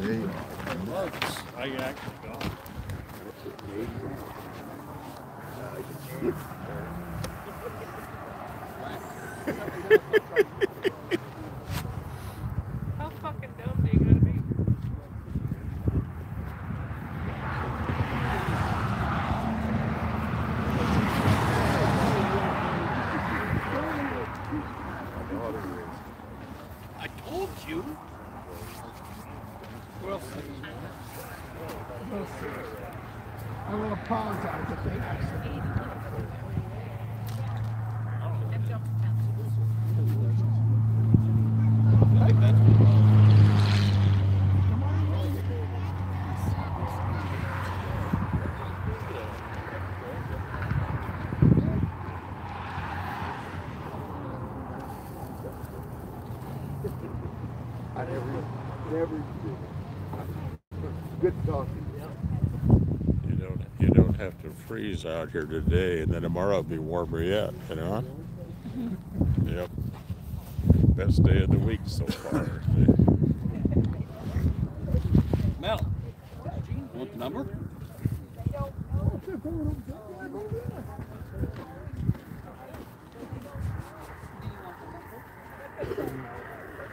There you I actually got it. How fucking dumb do you gotta be? I told you. We'll see. We'll see. I will apologize if they accident. I never good talking. You don't have to freeze out here today, and then tomorrow will be warmer yet, you know? Yep. Best day of the week so far. Mel, you want the number?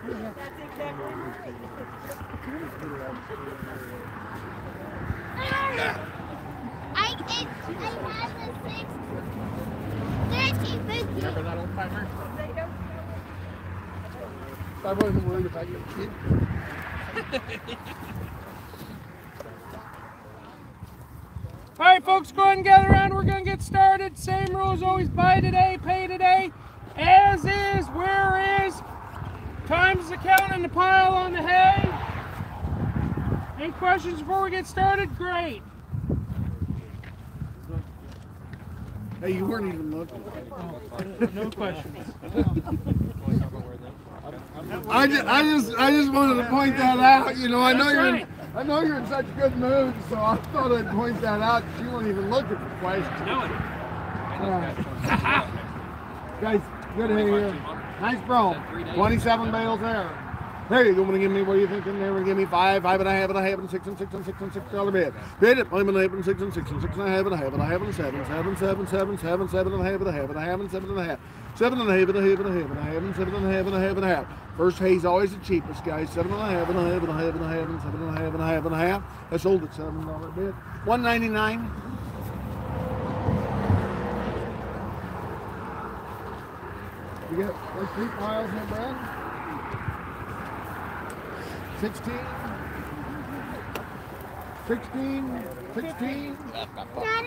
That's exactly right. I have a 6, 30, 50. Remember that old timer? I wasn't worried about your kid. All right, folks, go ahead and gather around. We're going to get started. Same rules always. Buy today, pay today. As is, where is. Time's the count in the pile on the hay. Any questions before we get started? Great. Hey, you weren't even looking. No questions. I just wanted to point that out. You know, I know That's I know you're in such good mood, so I thought I'd point that out. You weren't even looking for questions. No. Guys, good hay here. Nice brome. 27 bales there. There you go. Want to give me? What are you thinking? There, want to give me 5, 5 and a half, and a half, and 6 and 6 and 6 and $6 bid. Bid it. 5 and a half, and 6 and 6 and 6 and a half, and a half, and a half, and 7, 7, 7, 7, 7, 7 and a half, and a half, and a half, and 7 and a half, 7 and a half, and a half, and a half, and a half, and 7 and a half, and a half, and a half. First hay's always the cheapest, guys. 7 and a half, and a half, and a half, and a half, and 7 and a half, and a half, and a half. I sold it $7 bid. $1.99. You got those 3 piles here, Brad? 16, 16, 16,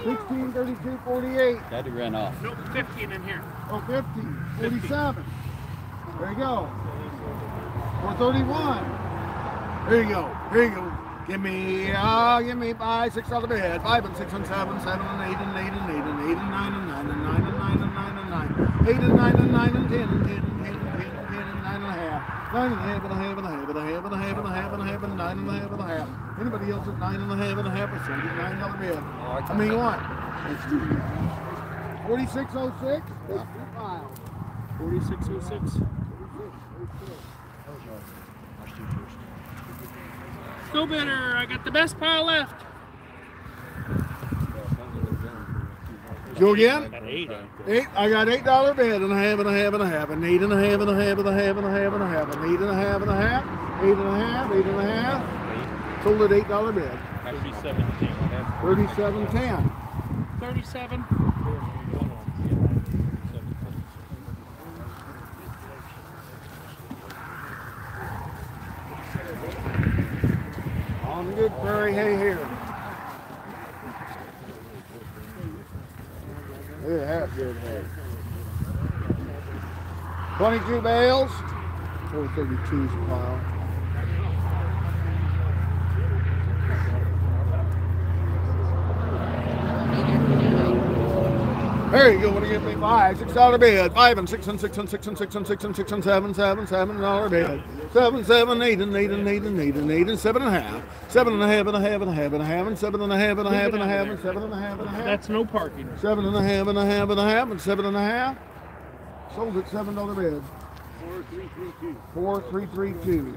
16, 32, 48. Daddy ran off. Nope, 15 in here. Oh, 50, 47. There you go. 431. There you go. There you go. Give me 5, $6 bid. 5 and 6 and 7, 7 and 8 and 8 and 8 and 8 and 9 and 9 and 9 and 9 and 9 and 9. 8 and 9 and 9 and 10 and 10 and 10 and 10 and 10 and 9 and a half. 9 and a half and a half and a half and a half and a half and a half and a half and 9 and a half and a half. Anybody else at 9 and a half and a half? I sold you $9 bid. How many you want? 4606. 4606. Go bidder. I got the best pile left. Go again? Got 8. 8. I got $8 bid and a half and a half and a half and 8 and a half and a half and a half and a half and a half and 8 and a half and a half, 8 and a half, 8 and a half. Sold at $8 bid. 37.10. 37.10. 37. On the good prairie hay here. Look at that good hay. 22 bales. 432's a pile. There you go. Want to give me 5, $6 bid. 5 and 6 and 6 and 6 and 6 and 6 and 6 and 7, $7 bid. 7, 7, 8 and 8 and 8 and 8 and 8 and 7 and a half. 7 and a half and a half and a half and a half and 7 and a half and a half and a half and 7 and a half and a half. That's no parking. 7 and a half and a half and a half and 7 and a half. Sold at $7 bid. 4332.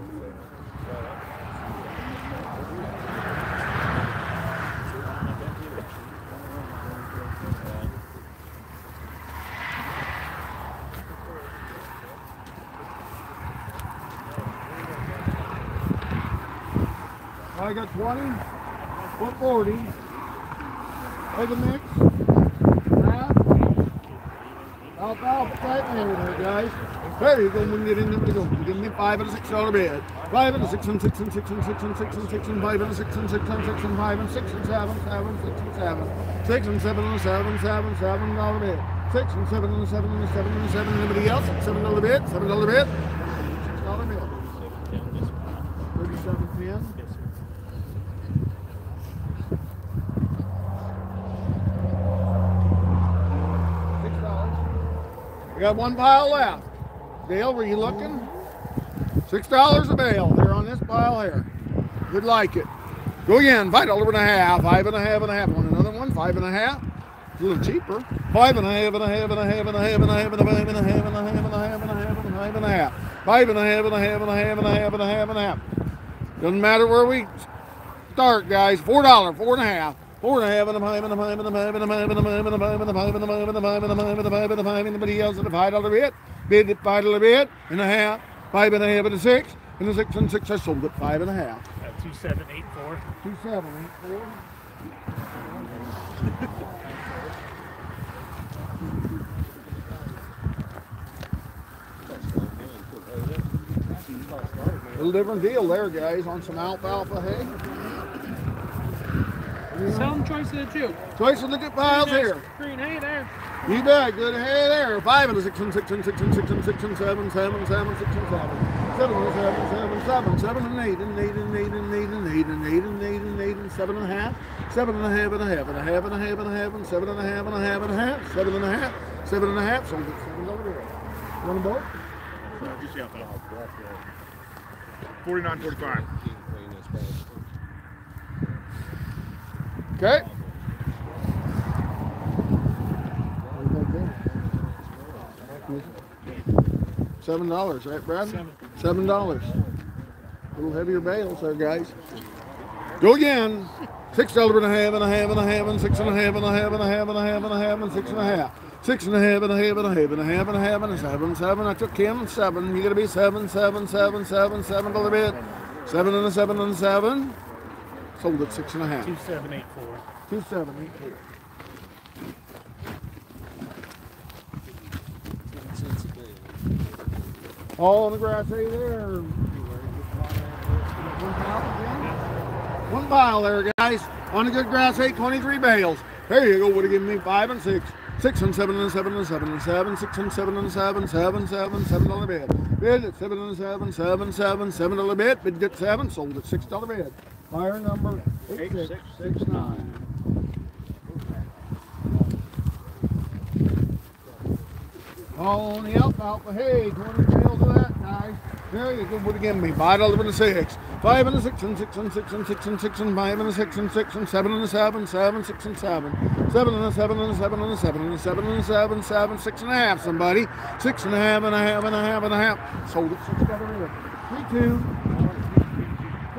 I got 20. What 40? Take a mix. Half. Alfalfa type there, guys. There you go. We can get in there. We go. Give me $5 and $6 bid. 5 and 6 and 6 and 6 and 6 and 6 and 6 and 5 and 6 and 6 and 6 and 5 and 6 and 7, 7, 6 and 7. 6 and 7 and 7, $7 bid. 6 and 7 and 7 and 7 and 7. Anybody else? $7 bid. $7 bid. $6 bid. 37.10. We got one pile left. Dale, were you looking? $6 a bale there on this pile here. Would like it. Go again. $5 and a half. 5 and a half and a half. Want another one? 5 and a half. A little cheaper. 5 and a half and a half and a half and a half and a half and a half and a half and a half and a half and a half and a half and a half. 5 and a half and a half and a half and a half and a half and a half. Doesn't matter where we start, guys. $4, 4 and a half. 4 and a half and a half and a half and a half and a half and a half and a half and a half and a half and a half and a half and a half and a half and a half. Anybody else at a $5 bid? Bid at $5 bid and a half. 5 and a half and a 6 and a 6 and 6. I sold at 5 and a half. 2784. 2784. Little different deal there, guys, on some alfalfa hay. Sell them choice of the two. Choice of the good piles here. Green hay there. You bet, good hay there. 5 and a 6 and 6 and 6 and 6 and 6 and 7, 7, 7, 6 and 7. 7 and 7, 7, 7, 7 and 8 and 8 and 8 and 8 and 8 and 8 and 8 and 8 and 7 and a half. 7 and a half and a half and a half and a half and a half and 7 and a half and a half and a half. 7 and a half. 7 and a half. Sold it $7 bid. Want a boat? Just the alfalfa. 49.45. Okay. $7, right, Brad? $7. A little heavier bales there, guys. Go again. $6 and a half and a half and a half and 6 and a half and a half and a half and a half and a half and 6 and a half. 6 and a half and a half and a half and a half and a half and a 7, 7. I took him and 7. You gotta be 7, 7, 7, 7, $7 bid. 7 and a 7 and a 7. Sold at 6 and a half. 2784. 2784. All on the grass hay there. One pile there, guys. On the good grass hay, 23 bales. There you go. Would have given me 5 and 6. 6 and 7 and 7 and 7 and 7. 6 and 7 and 7. 7, 7, $7 bid. Bid at 7 and 7. 7, 7, $7 bid. Bid at 7. Sold at $6 bid. Fire number 8669. All on the alfalfa hay, 20 bales of that, guys. There you go. Would have given me $5 and a 6. 5 and a 6 and 6 and 6 and 6 and 6 and 5 and a 6 and 6 and 7 and a 7, 7, 6 and 7. 7 and a 7 and a 7 and a 7 and a 7 and a 7, 7, 6 and a half, somebody. 6 and a half and a half and a half and a half. Sold it $6. 3, 2,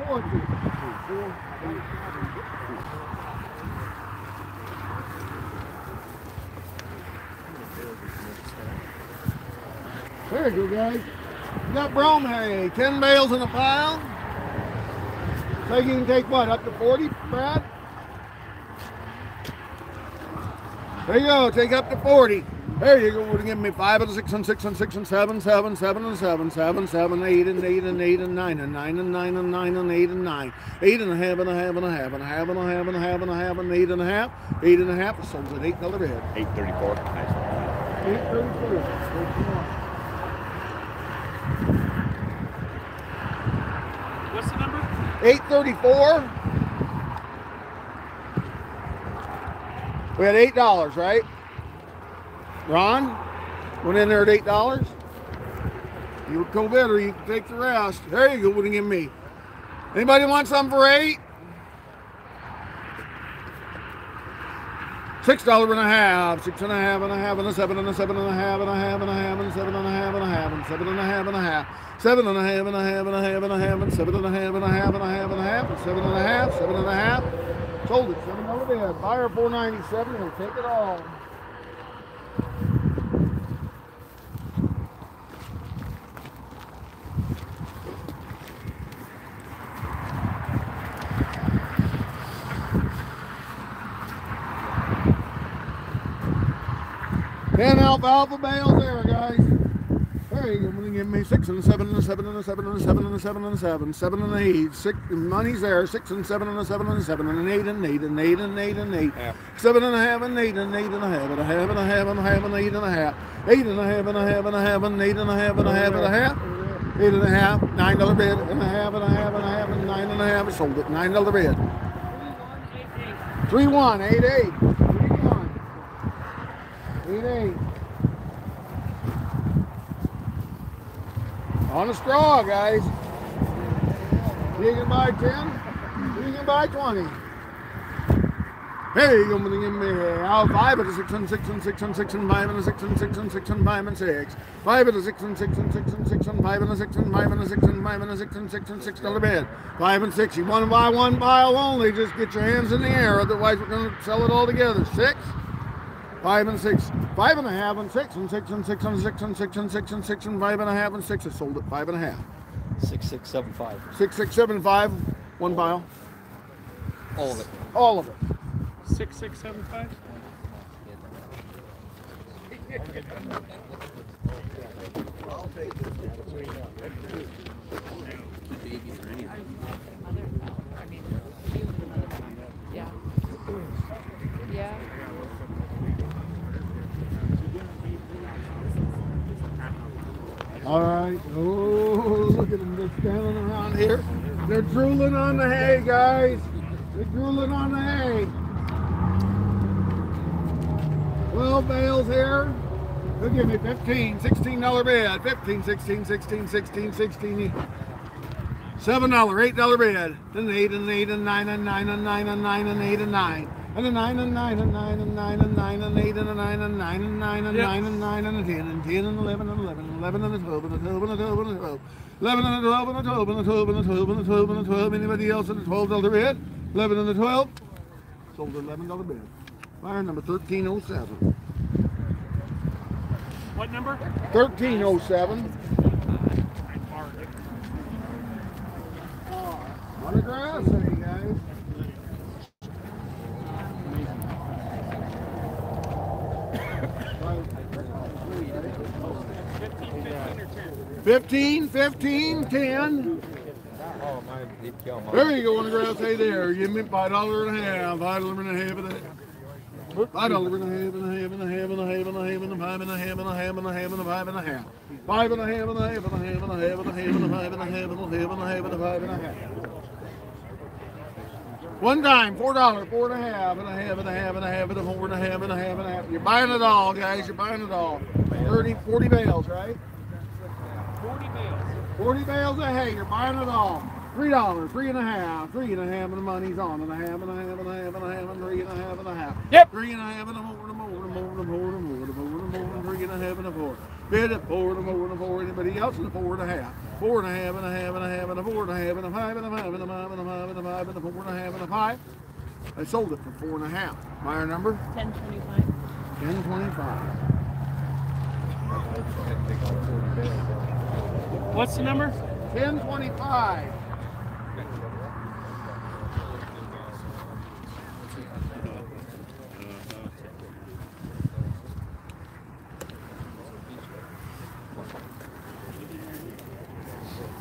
4, 2, 4, 8. There you go, guys. You got brome hay, 10 bales in a pile. So you can take what, up to 40, Brad? There you go, take up to 40. There you go, would have given me 5 and 6 and 6 and 6 and 7, 7, 7 and 7, 7, 7, 8 and 8 and 8 and 9 and 9 and 9 and 9 and 8 and 9. 8 and a half and a half and a half and a half and a half and a half and a half and 8 and a half. 8 and a half, sold at $8 bid. 834. 834. What's the number? 834. We had $8, right? Ron went in there at $8. You would go better, you can take the rest. There you go, wouldn't give me. Anybody want some for 8? $6 and a half, 6 and a half and a half and a 7 and a 7 and a half and a half and a half and 7 and a half and a half and 7 and a half and a half. 7 and a half and a half and a half and a half and 7 and a half and a half and a half and a half and 7 and a half, 7 and a half. Sold it, $7 bid. Buyer $497, we'll take it all. 10 alfalfa bales there, guys. There you go. Gonna give me 6 and a 7 and a 7 and a 7 and a 7 and a 7 and a 7, 7 and an 8. 6 money's there. 6 and 7 and a 7 and a 7 and an 8 and 8 and 8 and 8 and 8. 7 and a half and 8 and 8 and a half and a half and a half and a half and 8 and a half. 8 and a half and a half and a half and 8 and a half and a half and a half. 8 and a half, $9 bid and a half and a half and a half and 9 and a half. I sold it. $9 bid. 3188. 88. On a straw, guys. You can buy 10, you can buy 20. Hey, you're going to give me 5 and a 6 and 6 and 6 and 6 and 5 and a 6 and 6 and 6 and 5 and 6. 5 and a 6 and 6 and 6 and 6 and 5 and a 6 and 5 and a 6 and 5 and a 6 and 6 and $6 bid. 5 and 6. You want to buy one pile only, just get your hands in the air, otherwise we're going to sell it all together. 6. 5 and 6, 5 and a half and 6 and 6 and 6 and 6 and 6 and 6 and 6 and 5 and a half and 6. I sold it 5 and a half. 6675. 6675, one pile. All of it. All of it. 6675. Yeah. Yeah. All right. Oh, look at them. They're standing around here. They're drooling on the hay, guys. They're drooling on the hay. 12 bales here. They'll give me 15, $16 bid. 15, 16, 16, 16, 16. $7, $8 bid. Then 8 and 8 and 9 and 9 and 9 and 9 and 8 and 9. And a 9 and 9 and 9 and 9 and 9 and 8 and a 9 and 9 and 9 and 9 and 9 and a 10 and 10 and 11 and 11 and 11 and a 12 and a 12 and a 12 and a 12. 11 and a 12 and a 12 and a 12 and a 12 and a 12 and a 12. Anybody else at a $12 bid? 11 and a 12. Sold $11 bid. Buyer number 1307. What number? 1307. On the grass, hey guys. $15, $15, $10. There you go on the grass hay there. Give me $5 and a half, $5 and a half and a half. $5 and a half and a half and a half and a half and a half and a 5 and a half and a half and a half and a 5 and a half. 5 and a half and a half and a half and a half and a half and a 5 and a half and a half and a half and a half and a 5 and a half. One time, $4, 4 and a half and a half and a half and a half and a 4 and a half and a half and a half. You're buying it all, guys. You're buying it all. 40 bales, right? 40 bales. 40 bales of hay. You're buying it all. $3, 3 and a half, 3 and a half, and the money's on, and a half, and a half, and a half, and a half, and 3 and a half, and a half. Yep. 3 and a half, and a more, and a more, and a more, and a more, and a more, and a more, and a more, and 3 and a half, and a 4. Bid at 4 and a more, and a 4. Anybody else in a 4 and a half? 4 and a half, and a half, and a half, and a 4 and a half, and a 5, and a 5, and a 5, and a 5, and a 5, and a 4 and a half, and a 5. I sold it for 4 and a half. Buyer number? 1025. 1025. What's the number? 1025.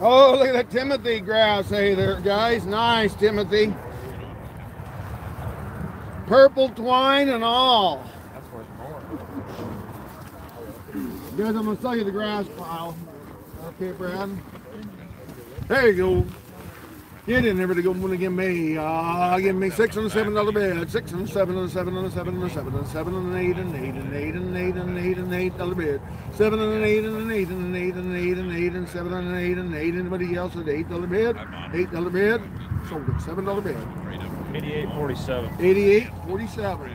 Oh, look at that Timothy grass hay there, guys. Nice, Timothy. Purple twine and all. That's worth more. Guys, I'm going to sell you the grass pile. Okay, Brad? There you go. You didn't ever go want to give me $6 and a $7 bid. 6 and a 7 and a 7 and a 7 and a 7 and a 7 and an 8 and 8 and 8 and 8 and 8 and $8 bid. 7 and an 8 and an 8 and an 8 and 8 and 8 and 7 and an 8 and 8. Anybody else at $8 bid? $8 bid. Sold it. $7 bid. 88.47. 88.47.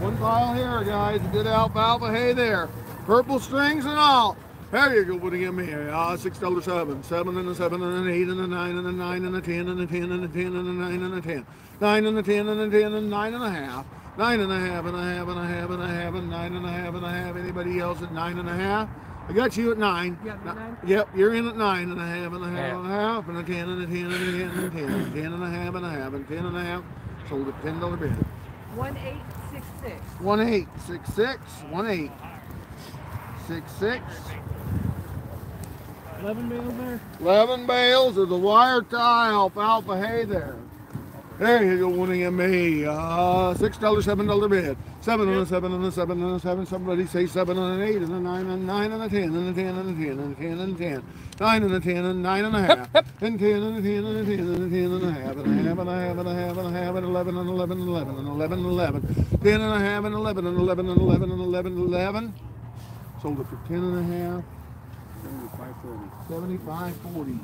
One pile here, guys. Good alfalfa hay there. Purple strings and all. There you go. What do you give me here? $6, 7. 7 and a 7 and an 8 and a 9 and a 9 and a 10 and a 10 and a 10 and a 9 and a 10. 9 and a 10 and a 10 and 9 and a half. 9 and a half and a half and a half and a half and 9 and a half and a half. Anybody else at 9 and a half? I got you at 9. You got me at 9? Yep, you're in at 9 and a half and a half and a half and a 10 and a 10 and a 10 and a 10 and 10 and a half and a half and 10 and a half. Sold at $10 bid. 1866. 1866. 1866. 11 bales there. 11 bales of the wire tie alfalfa hay there. There you go, winning a me. $6, $7 bid. 7 and a 7 and a 7 and a 7. Somebody say 7 and an 8 and a 9 and a 9 and a 10 and a 10 and a 10 and a 10 and a 10. 9 and a 10 and 9 and a half. And 10 and a 10 and a 10 and a 10 and a half. And a half and a half and a half and a half and 11 and 11 and 11 and 11 and 11. 10 and a half and 11 and 11 and 11 and 11 and 11. Sold it for 10 and a half. 75.40.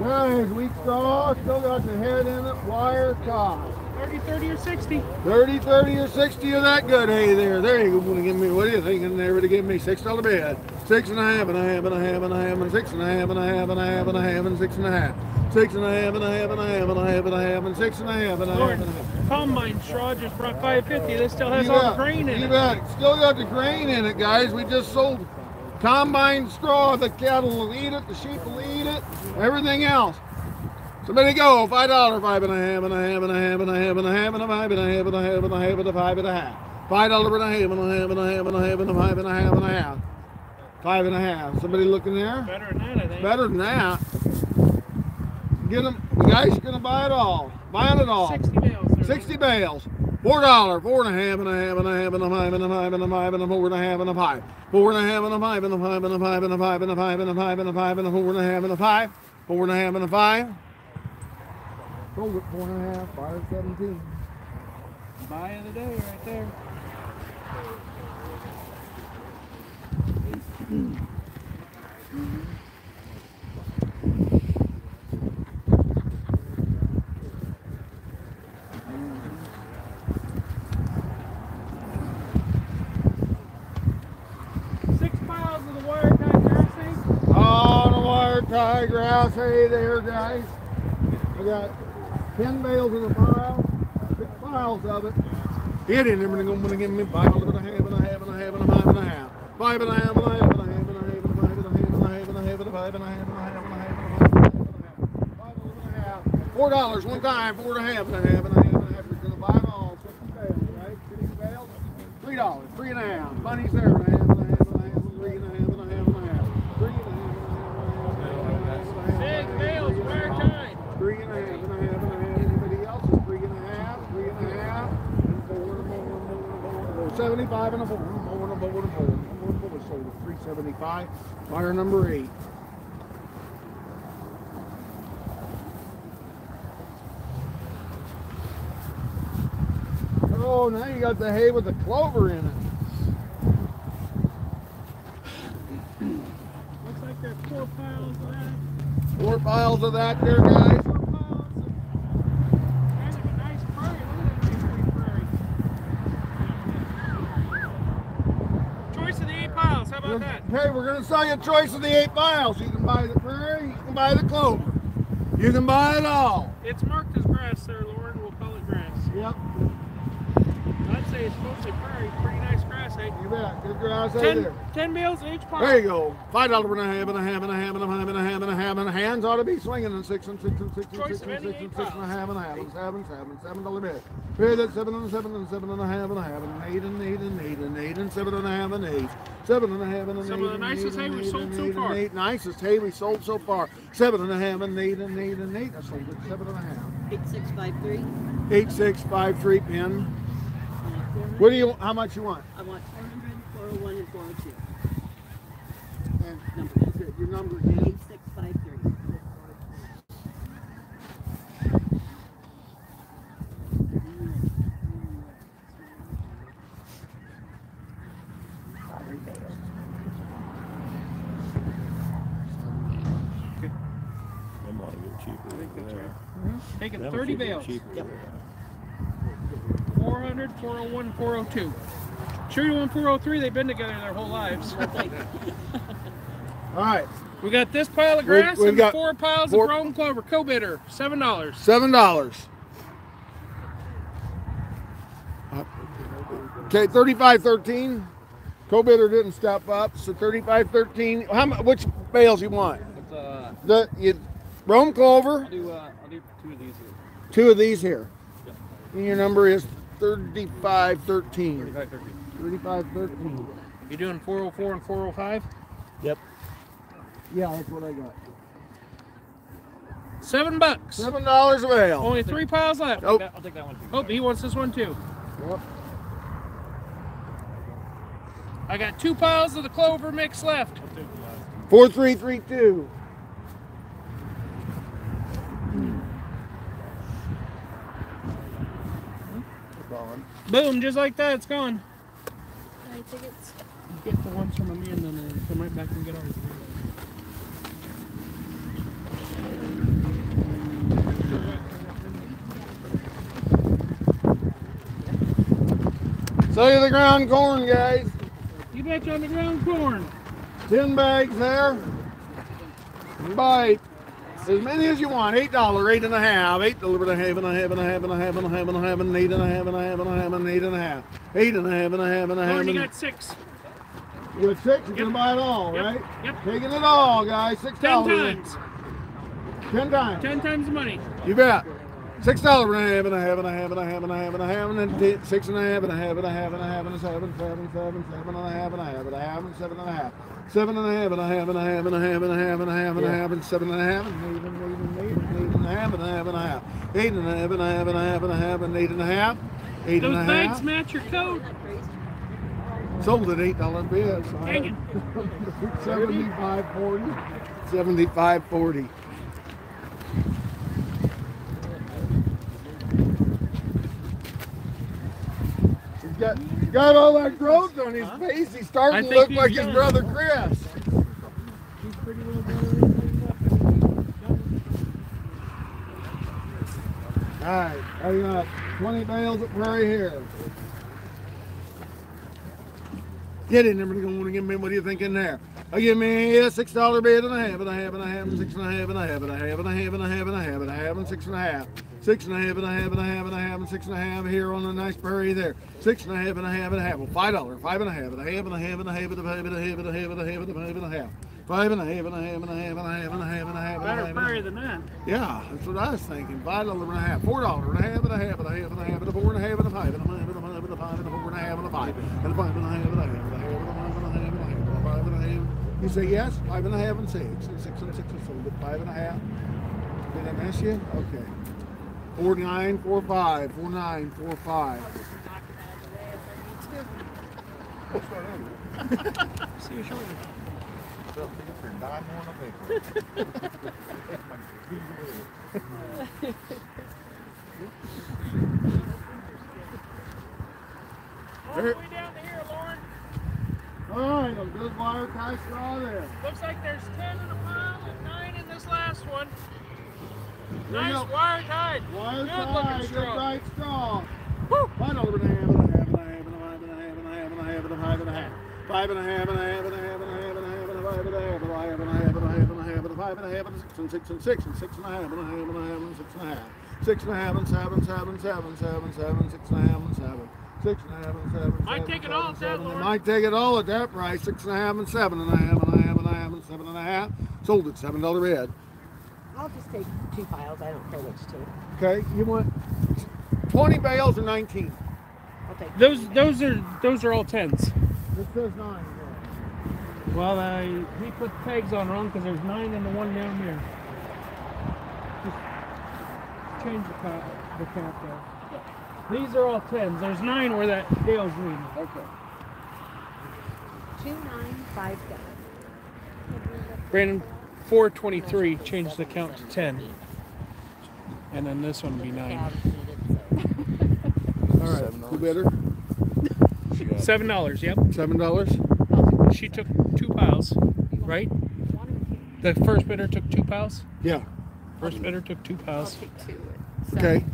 Nice, wheat straw, still got the head in it, wire tie. 30, 30, or 60. 30, 30, or 60 of that good hay there. There you go. Want to give me, what are you thinking there to give me? $6 bid. 6 and a half and a half and a half and a half and 6 and a half and a half and a half and a half and 6 and a half. 6 and a half and a half and a half and a half and a half and 6 and a half and a half and a half. Combine straw just brought 550. This still has all the grain in You it. bet. Still got the grain in it, guys. We just sold combine straw. The cattle will eat it. The sheep will eat it. Everything else. Somebody go. $5, 5 and a half and a half and a half and a half and a half and a 5 and a half and a half and a half and a 5 and a half. $5 and a half and a half and a half and a half and a 5 and a half and a half. 5 and a half. Somebody looking there? Better than that, I think. Better than that. Get them. The guys are gonna buy it all. Buying it all. 60 bales. 60 bales. $4, 4 and a half and a half and a half and a 5 and a 5 and a 5 and a 4 and a half and a 5. 4 and a half and a 5 and a 5 and a 5 and a 5 and a 5 and a 5 and a 5 and a 4 and a half and a 5. 4 and a half and a 5. Sold it 4 and a half, 5.17. Buy of the day right there. Tie grass hay there, guys. I got 10 bales in a pile, 6 piles of it. It ain't never gonna give me $5 and a half and a half and a half and a half and a 5 and a half. 5 and a half and a half and a half and a half and a half and a 5 and a half and a half and a half and a 5 and a half and a half and a 5 and a half and a half and a half. $4 one time, 4 and a half and a half and a half and a half. We're gonna buy them all. 50 bales, right? 50 bales. $3, 3 and a half. Money's there, and a half and a half and a half and 3 and a half and a half and a half. 3 and a half. Big bales, wire time. 3 and a half and a half and a half. Anybody else is 3 and a half, 3 and a half, and 4 and a 4 and a 4 and a 4. 75 and a 4 and a 4 and a 4 and a 4. Sold at 375. Wire number 8. Oh, now you got the hay with the clover in it. Looks like there's 4 piles of that. 4 piles of that there, guys. 4 piles of kind of a nice prairie. Look at that big prairie. Choice of the 8 piles. How about that? Hey, we're going to sell you a choice of the 8 piles. You can buy the prairie, you can buy the clover. You can buy it all. It's marked as grass there, Lauren. We'll call it grass. Yep. I'd say it's mostly prairie. Pretty nice grass, eh? You bet. Good grass hay there. 10 bales each pile. There you go. $5 and a half and a half and a half and a 5 and a half and a half and a hands ought to be swinging in 6 and 6 and 6 and 6 and 6 and 6 and 6 and a half and a half and 7, $7 bid. Bid at 7 and 7 and 7 and a half and a half and 8 and 8 and 8 and 8 and 7 and a half and 8. 7 and a half and an 8. Some of the nicest hay we've sold so far. Nicest hay we sold so far. 7 and a half and 8 and 8 and 8. I sold it 7 and a half. 8653. 8653 pin. What do you? How much you want? I want 400, 401, and 402. And Number. okay, your number again. 8653. Them ought to get cheaper than that. Taking Them 30 should get bales. cheaper than that. 400, 401, 402. Sure you want 403? They've been together their whole lives. All right. We got this pile of grass we've and got 4 piles four- of Rome clover. Co-bidder, $7. $7. Okay, 35.13. Co-bidder didn't step up, so 35.13. How much? Which bales you want? It's, Rome clover. I'll do 2 of these here. 2 of these here. Yep. And your number is 35.13. 35.13. 35.13. You doing 404 and 405? Yep. Yeah, that's what I got. $7. $7 a bale. Only 3 piles left. Nope. I'll take that one too. Oh, he wants this one too. Yep. I got 2 piles of the clover mix left. 4332. Boom, just like that, it's gone. Any tickets? Get the ones from me and then come right back and get ours. Sell you the ground corn, guys. You bet you on the ground corn. 10 bags there. Buy as many as you want. $8, 8 and a half. $8 and a half, and a half, and a half, and a half, and a half, and a half, and 8 and a half, and a half, and a half, and 8 and a half. 8 and a half, and a half, and a half. Corn, you and- got 6. With 6, you can buy it all, Yep. right? Yep. Taking it all, guys. $6. 10 times. 10 times. 10 times the money. You bet. $6 and a half, and a half, and a half, and a half, and a half, and a half, and then 6 and a half, and a half, and a half, and a half, and a 7, 7, 7, 7 and a half, and a half, and a half, and 7 and a half. 7 and a half, and a half, and a half, and a half, and a half, and a half, and a half, and 7 and a half, and 8 and a half, and a half, and a half. 8 and a half, and a half, and a half, and a half, and 8 and a half. 8 and Those a bags half. match your coat. Sold at $8 bids. Dang it. 75.40. 75.40. He's got all that growth on his face. He's starting to think look he's like his done. brother Chris. He's pretty well done. All right, I got 20 bales at Prairie here. Get in there, but you're going to give me, what do you think in there? Give me a $6 bid and a half, and a half, and a half, and 6 and a half, and a half, and a half, and a half, and a half, and a half, and a half, and 6 and a half. 6 and a half, and a half, and a half, and a half, and 6 and a half here on the nice prairie there. 6 and a half, and a half, and a half. Well, $5, 5 and a half, and a half, and a half, and a half, and a half, and a half, and a half, and a half, and a half, and a half. 5 and a half, and a half, and a half, and a half, and a half, and a half, and a Better half. prairie than that. Yeah, that's what I was thinking. $5 and a half, $4 and a half, and a half, and a half, and a half, and a 4 and a half, and a 5, and a 5, and a 5, and a 5, and a 4 and a half, and a 5, and a 5 and a half, and a half, and a half, and a 5 and a half, and a 5 and a half. You say yes, 5 and a half, and 6, and 6 and 6 and sold it. 5 and a half. Did I miss you? Okay. 4945, 4945. See your shoulder. All the way down to here, Lauren. All right, a good wire tie straw there. Looks like there's 10 in the pile and 9 in this last one. There you Nice go. wire tied. Wire Good tie, looking good straw. tight straw. $5 and a half, and a half, and a half, and a half, and a half, and a half, and a half, and a 5 and a half. 5 and a half, and a half, and a half, and a half, and a half, and a 5 and a half, and a half, and a half, and a half, and a half, and a 5 and a half, and 6 and 6 and 6 and 6 and a half, and a half, and a half, and 6 and a half. 6 and a half, and 7, 7, 7, 7, 7, 6 and a half, and 7. 6 and a half, and 7. Might take it all at that, Lauren. Might take it all at that price. 6 and a half, and 7 and a half, and a half, and a half, and 7 and a half. Sold at $7 bid. I'll just take 2 piles. I don't care which 2. Okay, you want 20 bales or 19? I'll take Those are all 10s. This says 9. Well, he put tags on wrong because there's 9 in the one down here. Just change the cap there. These are all 10s. There's 9 where that Dale's reading. Okay. 2957. Brandon, 423. Change the count to 10. And then this one would be 9. All right. Who bidder? $7. Yep. $7. She took 2 piles, right? The first bidder took 2 piles. Yeah. First bidder took 2 piles. Take 2. Okay.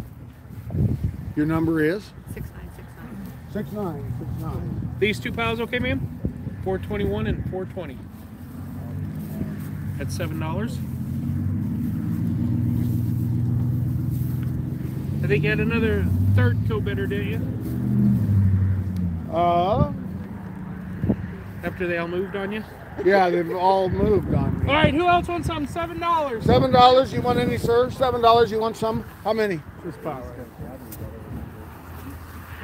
Your number is 6969. 6969. These 2 piles, okay, ma'am? 421 and 420. at $7. I think you had another third co-bidder, didn't you? After they all moved on you? Yeah, they've all moved on me. All right, who else wants some? $7. $7, you want any, sir? $7, you want some? How many? This pile.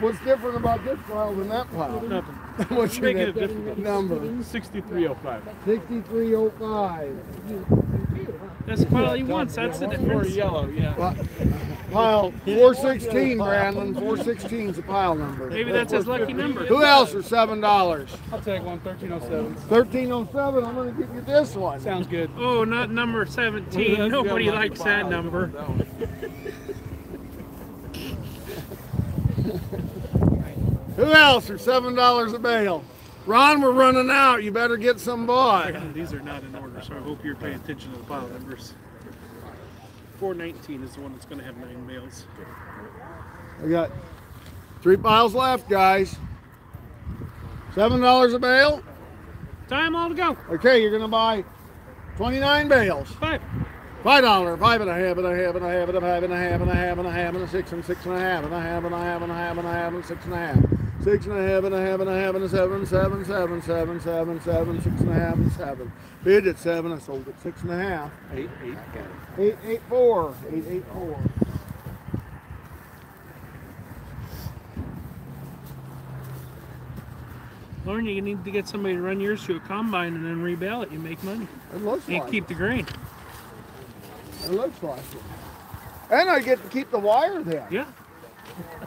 What's different about this pile than that pile? Nothing. What's your Making a difference. number? 6305. 6305. That's the pile he wants. That's the difference. Yellow, yeah. Pile 416, Brandon. 416 is the pile number. Maybe that's his lucky number. Who else for $7? I'll take one, 1307. 1307. I'm going to give you this one. Sounds good. Oh, not number 17. Nobody likes that number. Who else for $7 a bale? Ron, we're running out. You better get some bought. These are not in order, so I hope you're paying attention to the pile numbers. 419 is the one that's going to have 9 bales. We got 3 piles left, guys. $7 a bale. Time all to go. Okay, you're gonna buy 29 bales. 5. $5, 5 and a half, and a half, and a half, and a half, and a half, and a half, and a half, and a 6 and 6 and a half, and a half, and a half, and a half, and a half, and 6 and a half. 6 and a half, and a half, and a half, and a 7, 7, 7, 7, 7, 7, 6 and a half, and 7. Bid at 7, I sold at 6 and a half. 884. 884. Lauren, you need to get somebody to run yours to a combine and then rebale it. You make money. It looks And like keep the grain. it. It looks like it. And I get to keep the wire then. Yeah.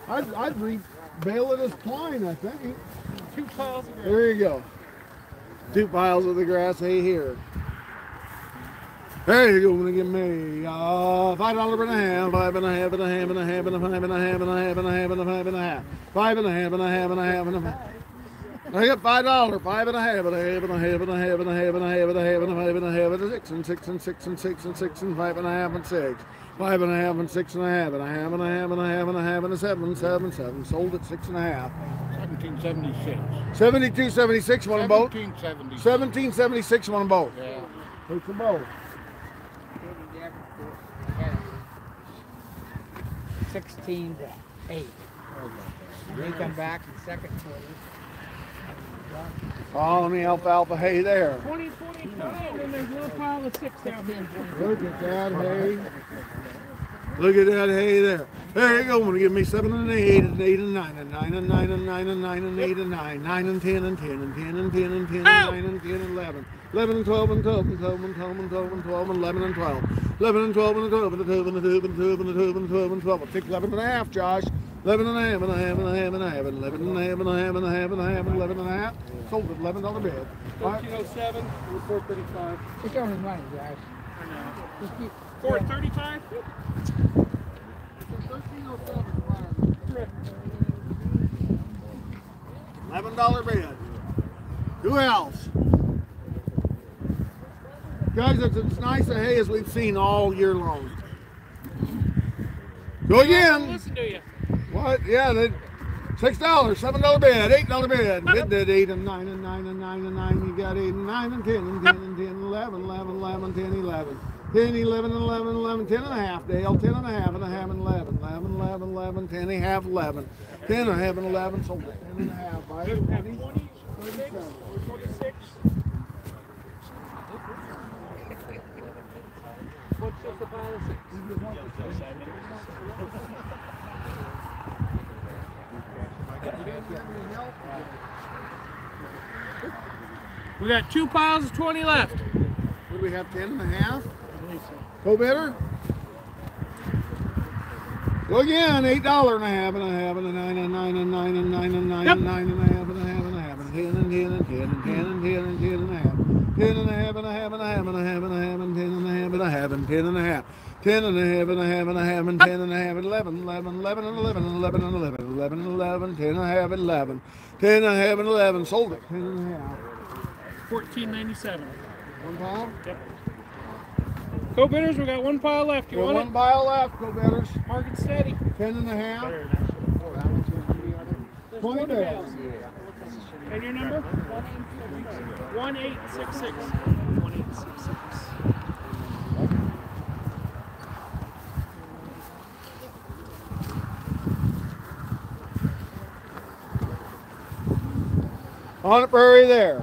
I'd rebale it as twine, I think. 2 piles of grain. There you go. 2 piles of the grass hay here. There you go, gonna give me $5 and a half, 5 and a half, and a half, and a half, and a 5 and a half, and a half, and a half, and a 5 and a half. 5 and a half, and a half, and a half, and a half. I got $5, 5 and a half, and a half, and a half, and a half, and a half, and a half, and a half, and a 5 and a half, and a 6 and 6 and 6 and 6 and 6 and 5 and a half and 6. 5 and a half and 6 and a half, and a half and a half, and a half, and a half, and a 7, 7, 7. Sold at 6 and a half. 1776. 72.76 on them both. 1776. 17.76 on them both. Yeah. Take them both. 16-8. They come back in second quarter. All the alfalfa hay there. 20, 25, and there's a little pile of 6 down here. Look at that hay. Look at that hay there. There you go. Want to give me 7 and 8 and 8 and 9 and 9 and 9 and 9 and 9 and 8 and 9, 9 and 10 and 10 and 10 and 10 and 10 and 9 and 10 and 11. 11 and 12 and 12 and 12 and 12 and 12 and 12 and 11 and 12. 11 and 12 and 12 and 12 and 12 and 12 and 12 and 12 and 12. I'll take 11 and a half, Josh. 11 and a half and a half and a half and a half and 11 and a half and a half and a half and a half and 11 and a half. Sold at $11 bid. 1307 or 435. It's only money, guys. I know. Just keep 435? $11 bid. Who else? Guys, it's as nice a hay as we've seen all year long. Go again. Listen to you. What? Yeah, they $6, $7 bid, $8 bid. Bid did 8 and 9 and 9 and 9 and 9. You got 8 and 9 and 10 and 10 and 10 and 11, 11, 11, 10, 11. 10, 11, 11, 11, 10 and a half, Dale. 10 and a half and a half and 11. 11, 11, 11, 10 and a half, 11. 10 and a half and 11, sold it. 10 and a half, 5, 20, 37. 26. What's just a pile of 6? We got 2 piles of 20 left. What do we have, 10 and a half? Go better? Go again, $8 and a half and a half and a 9 and 9 and 9 and 9 and 9 and 9 and a half and a half and a half and 10 and 10 and 10 and 10 and 10 and 10 and a half. 10 and a half and a half and a half and a half and a half and 10 and a half and a half and 10 and a half. 10 and a half and a half and a half and 10 and a half and 11, 11, 11 and 11 and 11 and 11, 11 and 11, 10 and a half and 11. 10 and a half and 11, sold it. 10 and a half. $14.97. 1 pile? Yep. Go bidders, we got 1 pile left. You Got want 1 pile left, go betters. it? Mark it steady. 10 and a half. 20 20 bales. bales. And your number? 1866. 1866. On the prairie there.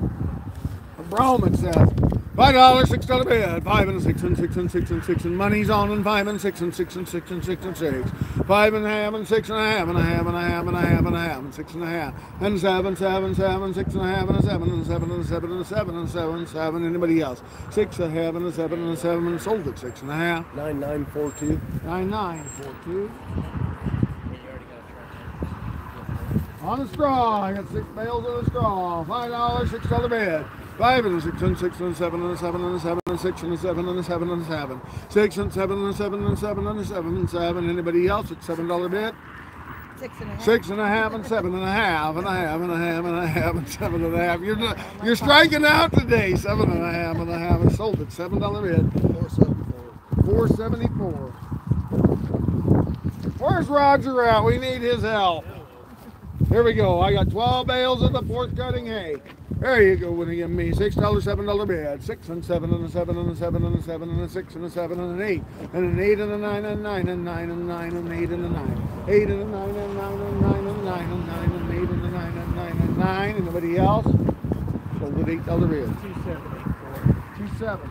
Brahman says, $5, $6 bid, 5 and 6 and 6 and 6 and 6 and money's on and 5 and 6 and 6 and 6 and 6 and 6. 5 and a half and 6 and a half and a half and a half and a half and a half and 6 and a half and 7, 7, 7, 6 and a half and a 7 and a 7 and a 7 and a 7 and a 7 and 7. Anybody else? 6 and a half and a 7 and a 7 and sold at 6 and a half. 9942. 9942. On the straw, I got 6 bales of the straw. $5, $6 bid. 5 and a 6 and 6 and a 7 and a 7 and a 7 and a 6 and a 7 and a 7 and a 7. 6 and 7 and a 7 and a 7 and a 7 and 7. Anybody else at $7 bid? 6 and a half. 6 and a half and 7 and a half and a half and a half and a half and 7 and a half. You're striking out today. 7 and a half and a half and sold at $7 bid. 474. Where's Roger at? We need his help. Here we go. I got 12 bales of the fourth cutting hay. There you go. When you give me $6, $7 bid. 6 and 7 and a 7 and a 7 and a 7 and a 6 and a 7 and an 8 and an 8 and a 9 and 9 and 9 and 9 and 8 and a 9. 8 and a 9 and 9 and 9 and 9 and 9 and 8 and a 9 and 9 and 9. Anybody else? Sold at $8 bid. 274. 27.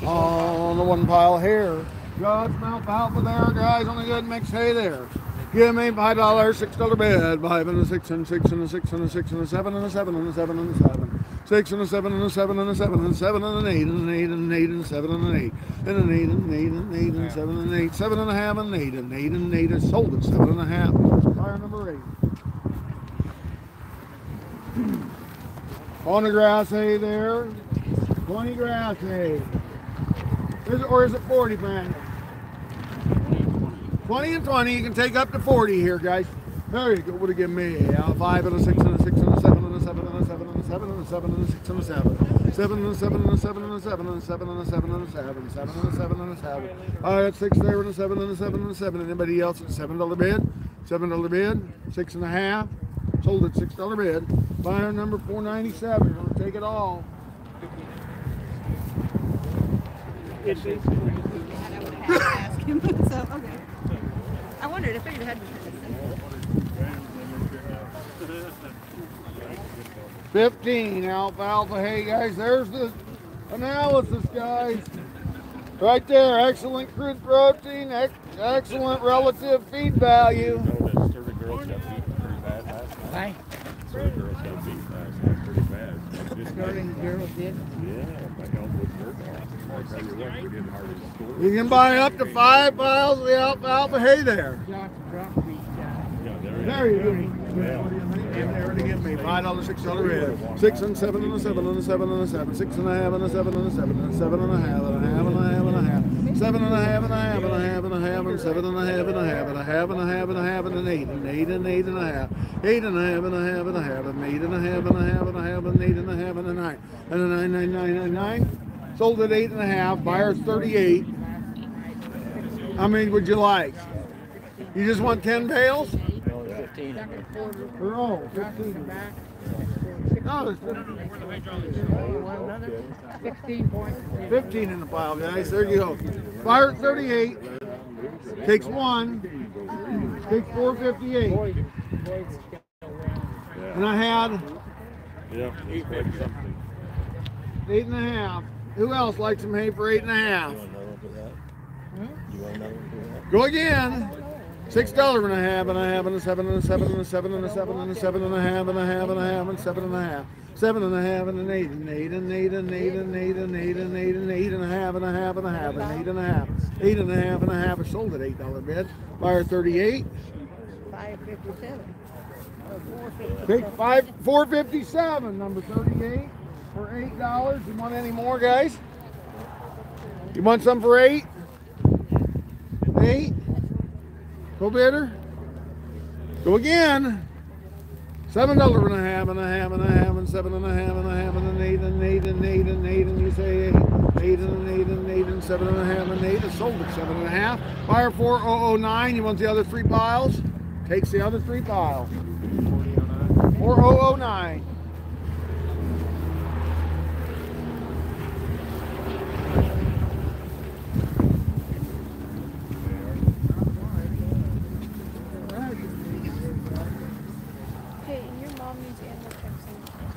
On the one pile here. God's mouth alpha there, guys, on a good mixed hay there. Give me $5, $6 bid. 5 and a 6 and 6 and a 6 and a 6 and a 7 and a 7 and a 7 and a 7. 6 and a 7 and a 7 and a 7 and a 7 and an 8 and an 8 and an 8 and a 7 and an 8 and an 8 and an 8 and an 8 and 7 and 8. 7 and a half and an 8 and 8 and 8 is sold at 7 and a half. Fire number 8. On the grass hay there. 20 grass hay. Is it, or is it 40, Brandon? 20 and 20. You can take up to 40 here, guys. There you go. Would have given me 5 and a 6 and a 6 and a 7 and a 7 and a 7 and a 7 and a 7 and a 6 and a 7. 7 and a 7 and a 7 and a 7 and a 7 and a 7 and a 7. 7 and a 7 and a 7. I got 6 there and a 7 and a 7 and a 7. Anybody else at $7 bid? $7 bid. 6 and a half. Sold at $6 bid. Buyer number 497. We're going to take it all. I would have to ask him. So, okay. I wondered. I figured it had to be. 15 alfalfa hay, guys. There's the analysis, guys. Right there. Excellent crude protein. Excellent relative feed value. Hi. Girls got beat last night pretty bad. Starting girls did. You can buy up to 5 piles of the alfalfa hay there. There you go. There to give me $5, $6 bid. 6 and 7 and a 7 and a 7 and a 7. 6 and a half and a 7 and a 7 and a 7 and a half and a half and a half and a half. 7 and a half and a half and a half and a half and 7 and a half and a half and a half and a half and a half and an 8 and 8 and 8 and a half. 8 and a half and a half and a half and 8 and a half and a half and a half and 8 and a half and a 9 and a 9 9 9 9 9. Sold at 8 and a half. Buyer's 38. How many would you like? You just want 10 bales? 15. Oh, 15. No, there's 15 in the pile, guys. There you go. Buyer at 38. Takes 1. Takes 458. And I had 8 and a half. Who else likes some hay for 8 and a half? Go again. $6 and a half and a half and a 7 and a 7 and a 7 and a 7 and a 7 and a half and a half and a half and 7 and a half. 7 and a half and an 8 and 8 and 8 and 8 and 8 and 8 and 8 and 8 and a half and a half and a half and 8 and a half. 8 and a half and a half is sold at $8 bid. Buyer 38. 557. Take 457, number 38 for $8. You want any more, guys? You want some for 8? 8? Go bidder. Go again. $7 and a half and a half and a half and 7 and a half and a half and an 8 and 8 and 8 and 8 and you say 8. 8 and an 8 and 8 and 7 and a half and 8 is sold at 7 and a half. Buyer 4009. You want the other 3 piles? Takes the other 3 piles. 4009.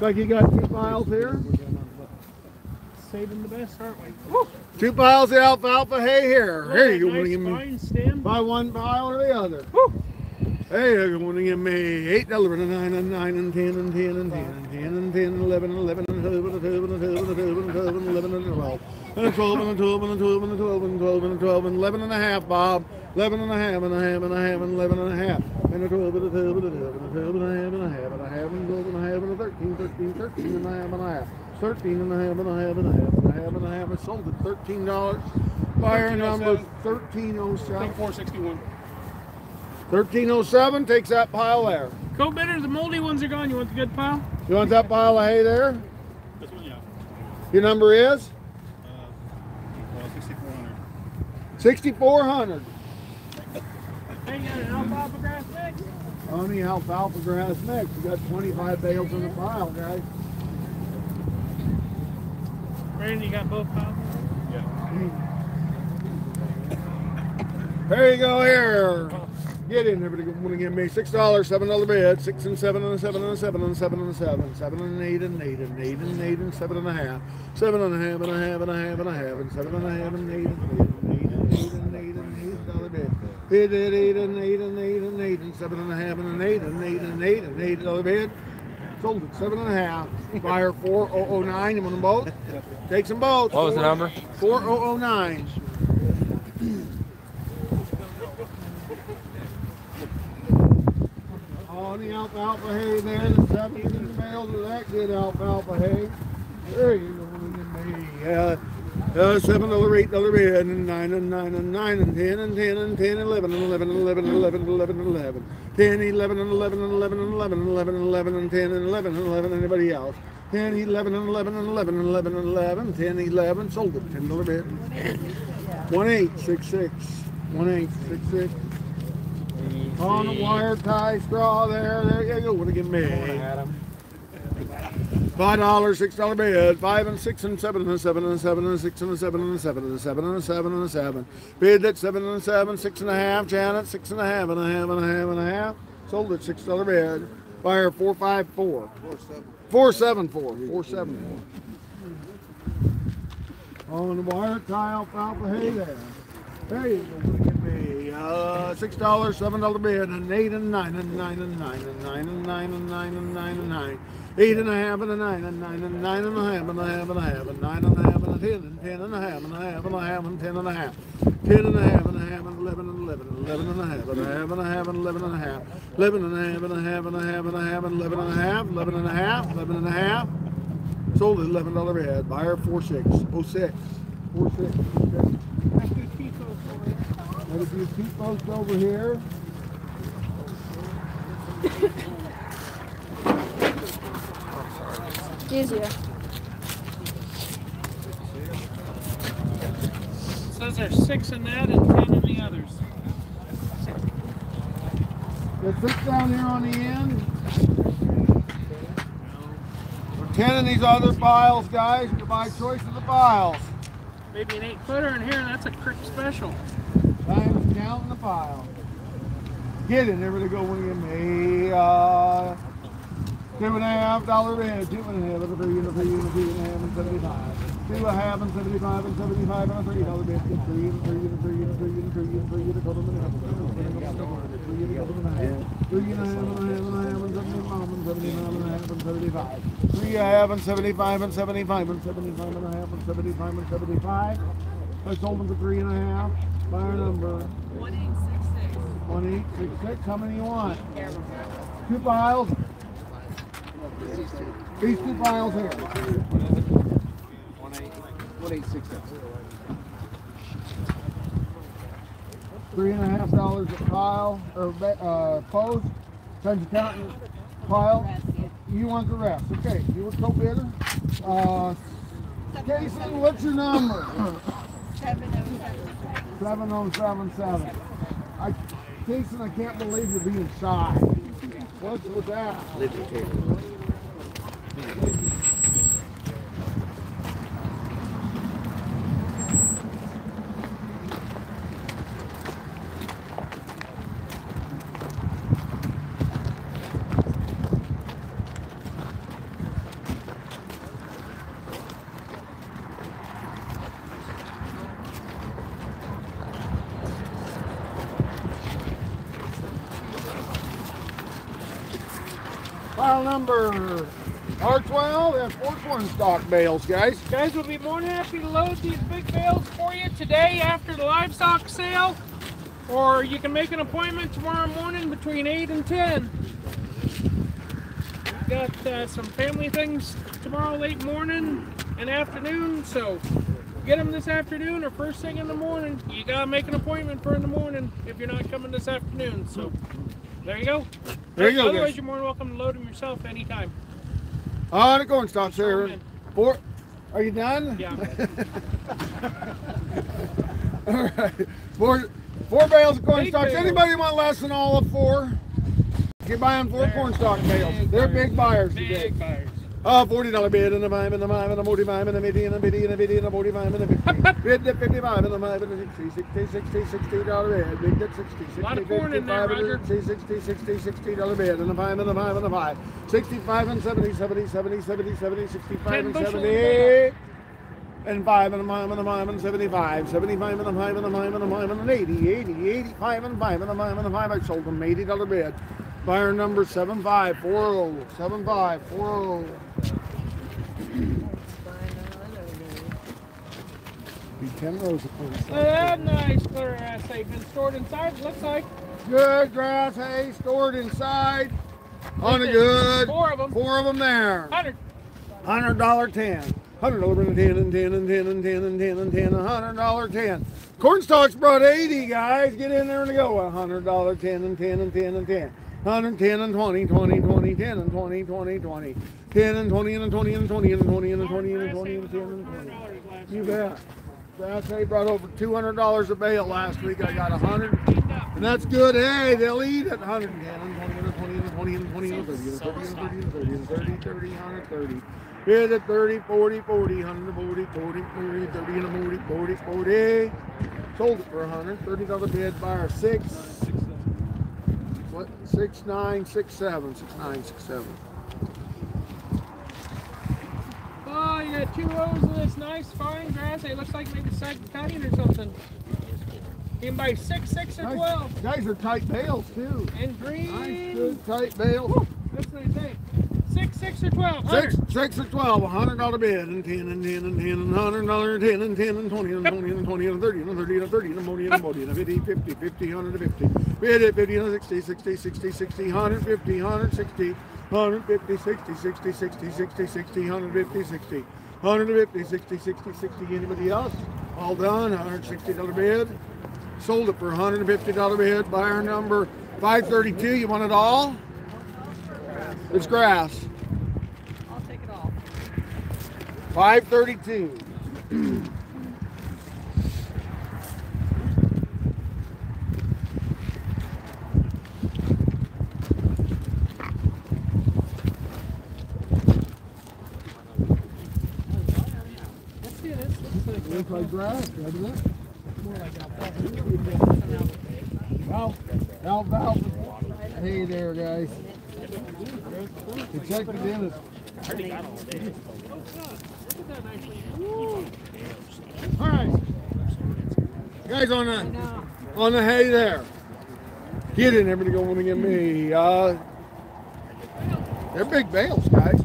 Looks like you got 2 piles here. Saving the best, aren't we? Woo! 2 piles of alfalfa hay here. Here you go. Nice Give me fine stem. buy 1 pile or the other. Woo! Hey, you're going to give me $8 and 9 and 9 and 10 and 10 and 10 and 10 and 10 and 11 and 11 and 12 and 12 and 12 and 12 and 12 and 11 and 12 and 12 and 12 and 12 and 12 and 12 and 12 and 11 and a half, Bob. 11 and a half and a half and a half and 11 and a half and a 12 and a 12 and a 12 and a 12 and a half and a half and a half and 12 and a half and a 13, 13, 13 and a half and a half. 13 and a half and a half and a half and a half and a half. It's sold at $13. Buyer number 1307. 461. 1307 takes that pile there. Go bidder, the moldy ones are gone. You want the good pile? You want that pile of hay there? This one, yeah. Your number is? 6400. 6400. Hey, you got an alfalfa grass mix? Honey alfalfa grass mix. We got 25 bales in the pile, guys. Brandon, you got both piles? There you go here. Get in, everybody. Want to give me $6, $7 bid, 6 and 7 and a 7 and a 7 and a 7 and a 7, 7 and 8 and 8 and 8 and 8 and 7 and a half, 7 and a half and a half and a half and a half and 7 and a half and 8 and 8 and 8 and 8 and 8 $8 bid. Bid at 8 and 8 and 8 and 8 and 7 and a half and an 8 and 8 and 8 and $8 bid. Sold at 7 and a half. Buyer 4009. You want them both? Take some both. What was the number? 4009. On the alfalfa hay there, the 17 bales of that good alfalfa hay. There you go. $7, $8 bid, and 9 and 9 and 9 and 10 and 10 and 10 and 11 and 11 and 11 and 11 and 11 and 11. 10, 11 and 11 and 11 and 11 and 11 and 11 and 10 and 11 and 11. Anybody else? 10, 11 and 11 and 11 and 11 and 11. 10, 11. Sold it. $10 bid. 1866. 1866. On the wire tie straw there. There you go. What do you give me? $5, $6 bid, 5 and 6 and 7 and a 7 and a 7 and a 6 and a 7 and a 7 and a 7 and a 7 and a 7. Bid at 7 and a 7, 6 and a half. Janet, 6 and a half and a half and a half and a half. Sold at $6 bid. Buyer 454. 474. 474. On the wire tie alfalfa hay there. There you go. Give me $6, $7 bid, and 8 and 9 and 9 and 9 and 9 and 9 and 9 and 9 and 9. 8 and a half and a 9 and 9 and 9 and a half and a half and a half and 9 and a half and a 10 and 10 and a half and a half and a half and 10 and a half. 10 and a half and a half and 11 and 11 and 11 and a half and a half and a half and 11 and a half. 11 and a half and a half and a half and a half and 11 and a half, 11 and a half, 11 and a half. Sold at $11 bid. Buyer 4606. 4606. Got a few peat posts over here. Easier. Says there's 6 in that and 10 in the others. Got 6 down here on the end. 10 in these other piles, guys. You buy choice of the piles. Maybe an 8-footer in here, that's a crick special. Time to count in the pile. Get it, everybody go when you give me $2.5 bid, 2.5 and a 3 and a 3 and a 2 and a half and 75. 2.5 and 75 and 75 and a $3 bid, 3 and a 3 and a 3 and a 3 and a 3 and a 3 and a total and a half. 3 and a half and a half and a half and 75 and 75 and a half and 75. 3.5 and 75 and 75 and 75 and a half and 75 and 75. I sold them for 3.5. Buyer number 1866. 1866. How many you want? 2 piles. These 2 piles here. 1866. $3.50 a pile or post. Times accountant pile. You want the rest? Okay. You were co-bidder. Casey, what's your number? 7077. Jason, I can't believe you're being shy. What's with that? File number R12, that's 4 corn stalk bales, guys. Guys, we'll be more than happy to load these big bales for you today after the livestock sale, or you can make an appointment tomorrow morning between 8 and 10. We've got some family things tomorrow late morning and afternoon, so get them this afternoon or first thing in the morning. You gotta make an appointment for in the morning if you're not coming this afternoon. So there you go. There you go, Otherwise, guys. you're more than welcome to load them yourself anytime. The corn stalks there. 4. Are you done? Yeah. All right. 4 bales of corn Big stalks. bales. Anybody want less than all of 4? You're buying 4 corn stalk bales. They're big buyers today. Big buyers. $40 bid and a 5 and a 5 and a 45 and a 50 and a 50 and a 50 and a 45 and a 50. Bid at 55 and a 5 and a 60, $60 bid. Bid at 60, A lot of corn in there, Roger. 60 bid and a 5 and a 5 and a 5. 65 and 70, 65 10 and bushel 70. And 5 and a 5 and a 5 and 75, 75 and a 5 and a 5 and a 5 and an 80, 85 and 5 and a 5 and a 5. I sold them $80 bid. Buyer number 7540, 7540. Be 10 rows of corn. That nice clear ass hay been stored inside, looks like. Good grass hay stored inside. On a good. 4 of them. 4 of them there. $100. $100 10. $100 and 10 and 10 and 10 and 10 and 10 and 10. $100 10. Corn stalks brought 80, guys. Get in there and go. $100 10 and 10 and 10 and 10. 110 and 20, 20, 20, 10 and 20, 20, 20. 10 and 20 and 20 and 20 and 20 and 20 and 20 and 10 and 20. You bet. Grass hay brought over $200 a bale last week. I got 100. And that's good hay. They'll eat it. 110 and 20 and 20 and 20 and 20 and 30 and 30 and 30 and 30 and 30, 130. Bid at 30, 40, 40, 140, 40, 40, 30 and 40, 40, 40. Sold it for 100. $30 bid. Buyer 6. What? 6967. 6967. Oh, you got 2 rows of this nice fine grass. It looks like maybe second cutting or something. You can buy 6, 6, or 12. Guys are tight bales too. And green. Nice, good tight bales. That's what they say. 6, 6, or 12. 6 or 12, $100 bid, and 10 and 10 and 10 and $100, 10 and 10 and 20 and 20 and 20 and 30 and 30 and 30 and 40 and 40 and 50, 50, 50, 100 and 50. Bid at 50 and 60, 60, 60, 60, 150, 160, 150, 60, 60, 60, 60, 60, 150, 60, 150, 60, 60, 60. Anybody else? All done. $160 bid. Sold it for $150 bid. Buyer number 532. You want it all? It's grass. I'll take it all. 532. Let's see this. Looks like grass, doesn't it? More like Alfalfa. Hey there, guys. Check the dentist. All right, guys, on the hay there. Get in there to go in and give me. They're big bales, guys.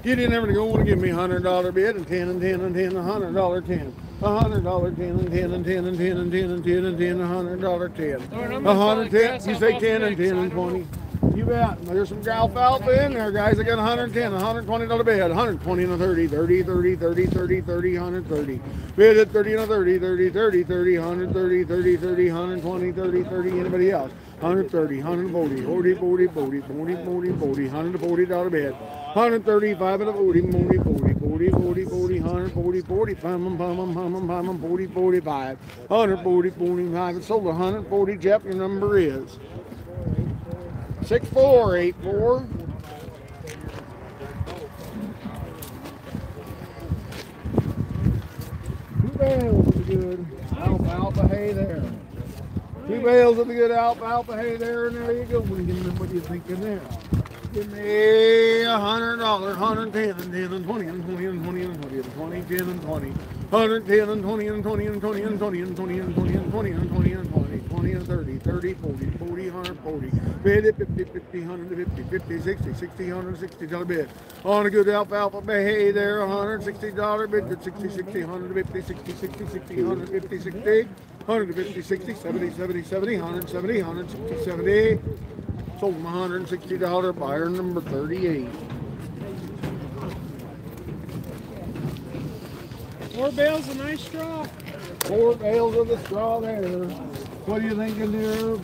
Get in there to go and give me $100 bid and 10 and 10 and 10, $100 10. $100 10 and 10 and 10 and 10 and 10 and 10 and 10, $100 10. 110. You say 10 and 10 and 20. You bet. There's some alfalfa in there, guys. I got 110, $120 bid, 120 and a 30, 30, 30, 30, 30, 30, 130. Bid at 30 and a 30, 30, 30, 30, 130, 30, 30, 120, 30, 30. Anybody else? 130, 140, 40, 40, 40, 40, 40, 40, $140 bid. 135 and a 40, 40, 40, 40, 40, 40, 140, 45, 40, 45, 140, 45. It sold 140. Jeff, your number is 6484. Two bales of the good alfalfa hay there. 2 bales of the good alfalfa hay there, and there you go. What do you think in there? Give me $100, 110 and 10 and 20 and 20 and 20 and 20 and 20, 10 and 20, 110 and 20 and 20 and 20 and 20 and 20 and 20 and 20 and 20 and 20, 20 and 30, 30, 40, 40, 140. Bid it 50, 50, 150, 50, 60, 60, $160 bid. On a good alfalfa hay there, $160 bid, good 60, 60, 150, 60, 60, 60, 150, 60, 150, 60, 70, 70, 70, 170, 160, 70. Sold them $160, buyer number 38. 4 bales of nice straw. 4 bales of the straw there. What are you thinking there?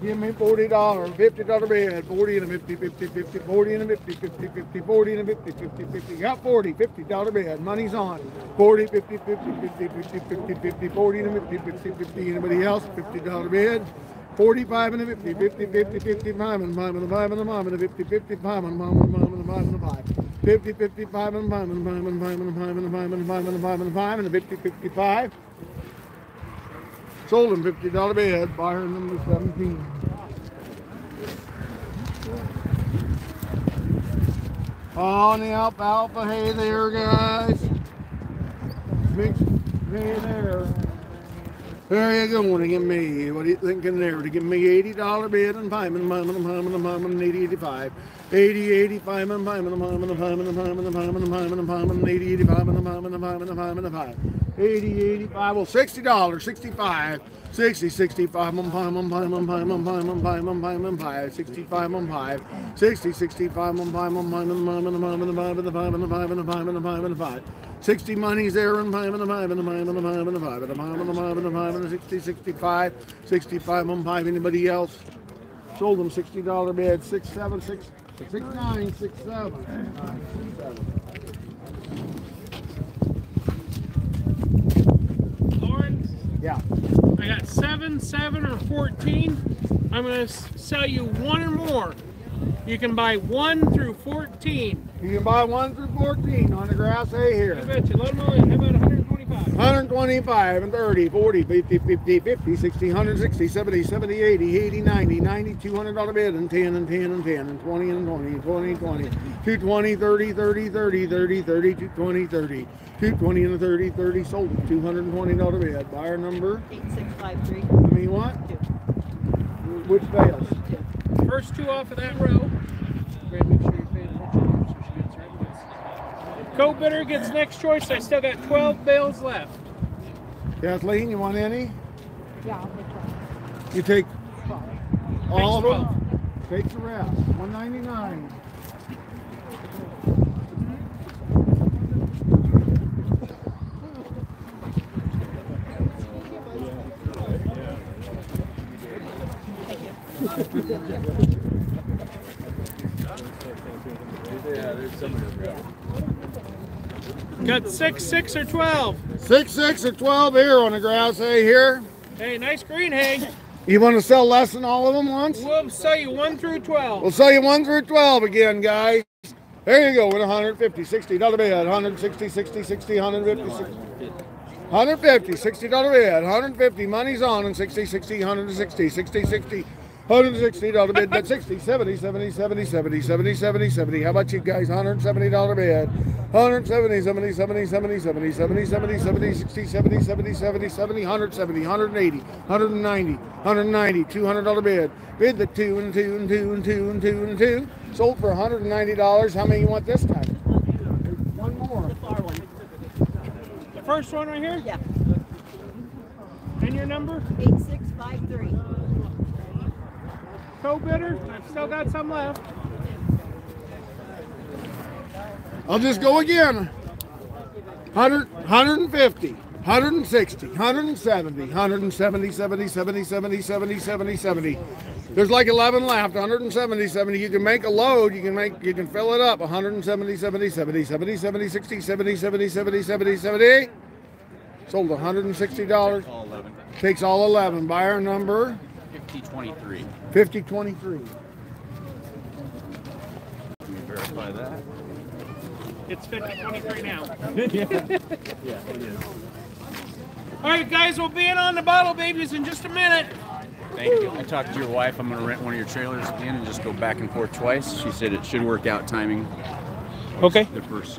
Give me $40, $50 bid, 40 and a 50, 50, 50, 40 and a 50, 50, 50, 40 and a 50, 50, 50. Got 40, $50 bid. Money's on. 40, 50, 50, 50, 50, 50, 50, 40 and a 50, 50, 50. Anybody else? $50 bid. 45 and a 50, 50, 50, 55 and a 5 and a 5 and a 5 and a 50, 55 and a 5 and a 5 and a 5 and a 5. 50, 55 and a 5 and a 5 and a 5 and a 5 and a 5 and a 5 and a 5 and a 5 and a 50, 55. Sold him $50 bid. Buyer number 17. On the alfalfa hay there, guys. Mixed hay there. There you go, to give me, what are you thinking there? To give me $80 bid and 5 and 5 and 5 and 5 and 80, 85. 80, 85 and 5 and 5 and 5 and 5 and 5 and 5 and 5 and 80, 85 and 5 and 5 and 5 and 5. 80, 85, well $60, 65, 60, 65 on 5 on 5 on 5 on 5 on 5 on 5 on 5, 65 on 5, 60, 65 on 5 on 5 on 5 on 5 on 5 on 5 on 5 on 5 on 5 on 5 on 5 on 5. 60 money's there and 5 and a 5 and a 5 and a 5 and a 5 and a 5 and a 5 and a 5 and a 60, 65, 65 on 5. Anybody else? Sold them $60 bid, 6, 7, 6, 6, 9, 6, 7. Lauren, Yeah. I got 7, 7, or 14. I'm going to sell you 1 or more. You can buy 1 through 14. You can buy 1 through 14 on the grass hay I here. bet you. Let them all in. How about 125? 125 and 30, 40, 50, 50, 50, 60, 160, 70, 70, 80, 80, 90, 90, $200 bid, and 10 and 10 and 10 and 20 and 20, 20, 20, 220, 30, 30, 30, 30, 30, 220, 30, 220 and a 30, 30, sold it, $220 bid. Buyer number? 8653. How many you want? 2. Which bales? First 2 off of that row. Greg, make sure you're paying attention so she gets right. Co-bidder gets next choice. I still got 12 bales left. Kathleen, you want any? Yeah, I'll take one. You take all of Takes them? Take the rest. $199. Got 6, 6, or 12. 6, 6, or 12 here on the grass hay here. Hey, nice green hay. You want to sell less than all of them once? We'll sell you 1 through 12. We'll sell you 1 through 12 again, guys. There you go with $150, $60 bid, 160, 60, 60, 150, 60. 150, $60 bid, 150, money's on, and 60, 60, 160, 60, 60, $160 bid, but 60, 70, 70, 70, 70, 70, 70, 70. How about you guys? $170 bid, 170, 70, 70, 70, 70, 70, 70, 70, 60, 70, 70, 70, 70, 170, 180, 190, 190, $200 bid. Bid the 2 and 2 and 2 and 2 and 2 and 2. Sold for $190. How many you want this time? One more. The far one. The first one right here? Yeah. And your number? 8653. Co-bidder? I've still got some left. I'll just go again. 100, 150, 160, 170, 170, 70, 70, 70, 70, 70, 70. There's like 11 left. 170, 70. You can make a load. You can fill it up. 170, 70, 70, 70, 70, 60, 70, 70, 70, 70, 70. Sold $160. All 11. Takes all 11. Buyer number 5023. 5023. Can you verify that? It's 50-23 now. Yeah, it is. All right, guys, we'll be in on the bottle babies in just a minute. Thank you. I talked to your wife. I'm going to rent one of your trailers again and just go back and forth twice. She said it should work out timing Okay. the first.